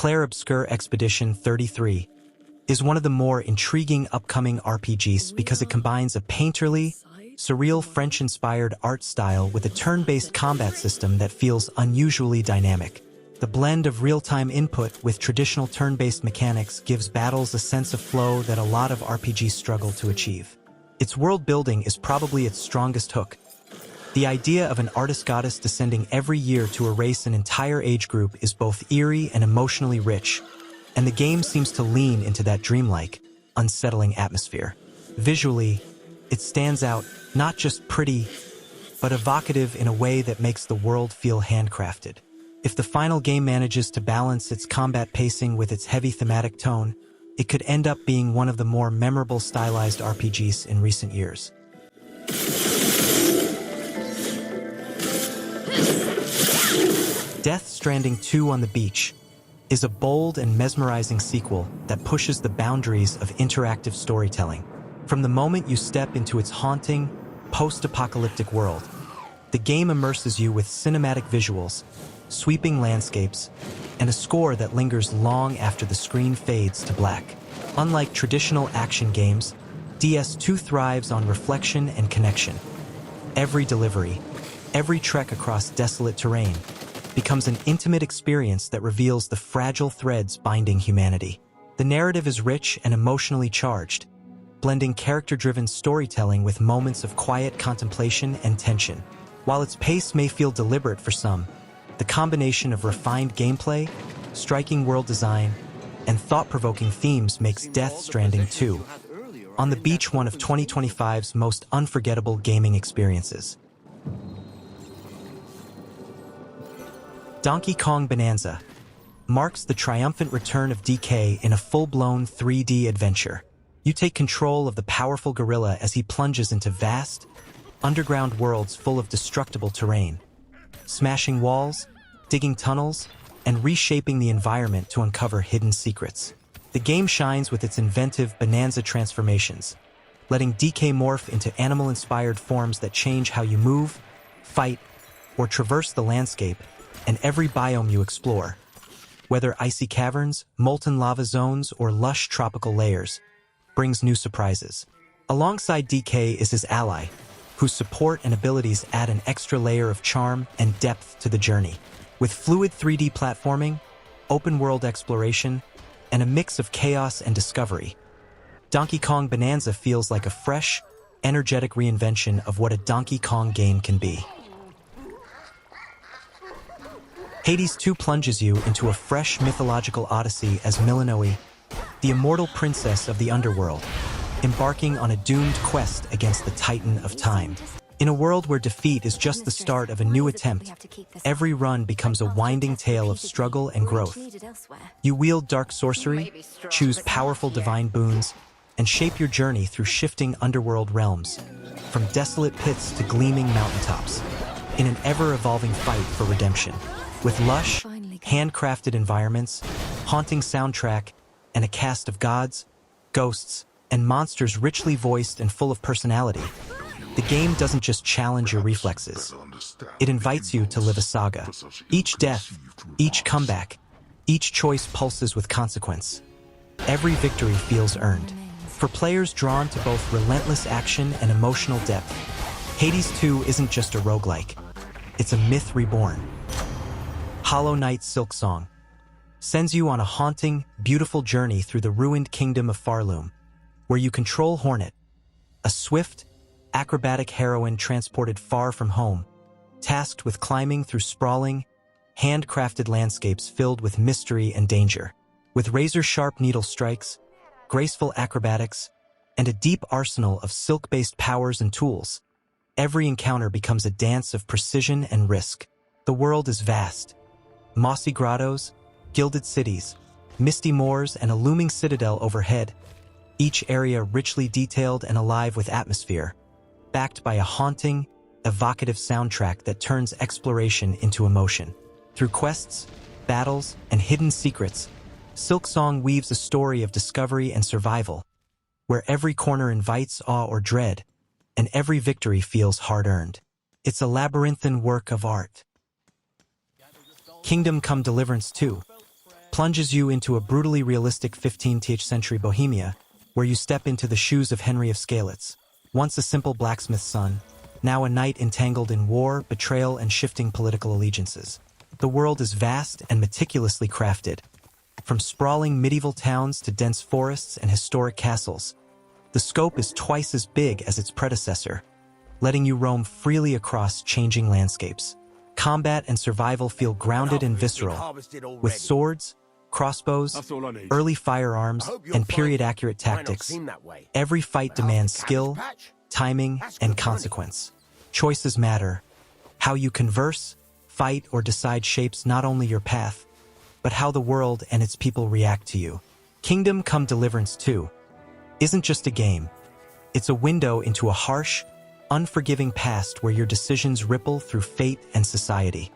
Clair Obscur Expedition 33 is one of the more intriguing upcoming RPGs because it combines a painterly, surreal French-inspired art style with a turn-based combat system that feels unusually dynamic. The blend of real-time input with traditional turn-based mechanics gives battles a sense of flow that a lot of RPGs struggle to achieve. Its world building is probably its strongest hook. The idea of an artist goddess descending every year to erase an entire age group is both eerie and emotionally rich, and the game seems to lean into that dreamlike, unsettling atmosphere. Visually, it stands out, not just pretty, but evocative in a way that makes the world feel handcrafted. If the final game manages to balance its combat pacing with its heavy thematic tone, it could end up being one of the more memorable stylized RPGs in recent years. Death Stranding 2 on the Beach is a bold and mesmerizing sequel that pushes the boundaries of interactive storytelling. From the moment you step into its haunting, post-apocalyptic world, the game immerses you with cinematic visuals, sweeping landscapes, and a score that lingers long after the screen fades to black. Unlike traditional action games, DS2 thrives on reflection and connection. Every delivery, every trek across desolate terrain, becomes an intimate experience that reveals the fragile threads binding humanity. The narrative is rich and emotionally charged, blending character-driven storytelling with moments of quiet contemplation and tension. While its pace may feel deliberate for some, the combination of refined gameplay, striking world design, and thought-provoking themes makes Death Stranding 2 on the Beach one of 2025's most unforgettable gaming experiences. Donkey Kong Bananza marks the triumphant return of DK in a full-blown 3D adventure. You take control of the powerful gorilla as he plunges into vast, underground worlds full of destructible terrain, smashing walls, digging tunnels, and reshaping the environment to uncover hidden secrets. The game shines with its inventive Bananza transformations, letting DK morph into animal-inspired forms that change how you move, fight, or traverse the landscape and every biome you explore. Whether icy caverns, molten lava zones, or lush tropical layers, brings new surprises. Alongside DK is his ally, whose support and abilities add an extra layer of charm and depth to the journey. With fluid 3D platforming, open-world exploration, and a mix of chaos and discovery, Donkey Kong Bananza feels like a fresh, energetic reinvention of what a Donkey Kong game can be. Hades 2 plunges you into a fresh mythological odyssey as Milanoe, the immortal princess of the underworld, embarking on a doomed quest against the Titan of Time. In a world where defeat is just the start of a new attempt, every run becomes a winding tale of struggle and growth. You wield dark sorcery, choose powerful divine boons, and shape your journey through shifting underworld realms, from desolate pits to gleaming mountaintops, in an ever-evolving fight for redemption. With lush, handcrafted environments, haunting soundtrack, and a cast of gods, ghosts, and monsters richly voiced and full of personality, the game doesn't just challenge your reflexes. It invites you to live a saga. Each death, each comeback, each choice pulses with consequence. Every victory feels earned. For players drawn to both relentless action and emotional depth, Hades 2 isn't just a roguelike. It's a myth reborn. Hollow Knight's Silksong sends you on a haunting, beautiful journey through the ruined kingdom of Farloom, where you control Hornet, a swift, acrobatic heroine transported far from home, tasked with climbing through sprawling, handcrafted landscapes filled with mystery and danger. With razor-sharp needle strikes, graceful acrobatics, and a deep arsenal of silk-based powers and tools, every encounter becomes a dance of precision and risk. The world is vast. Mossy grottos, gilded cities, misty moors, and a looming citadel overhead, each area richly detailed and alive with atmosphere, backed by a haunting, evocative soundtrack that turns exploration into emotion. Through quests, battles, and hidden secrets, Silksong weaves a story of discovery and survival, where every corner invites awe or dread, and every victory feels hard-earned. It's a labyrinthine work of art. Kingdom Come Deliverance 2 plunges you into a brutally realistic 15th century Bohemia, where you step into the shoes of Henry of Skalitz, once a simple blacksmith's son, now a knight entangled in war, betrayal, and shifting political allegiances. The world is vast and meticulously crafted. From sprawling medieval towns to dense forests and historic castles, the scope is twice as big as its predecessor, letting you roam freely across changing landscapes. Combat and survival feel grounded and visceral, with swords, crossbows, early firearms, and period-accurate tactics. Every fight demands skill, timing, and consequence. Choices matter. How you converse, fight, or decide shapes not only your path, but how the world and its people react to you. Kingdom Come Deliverance 2 isn't just a game. It's a window into a harsh, unforgiving past where your decisions ripple through fate and society.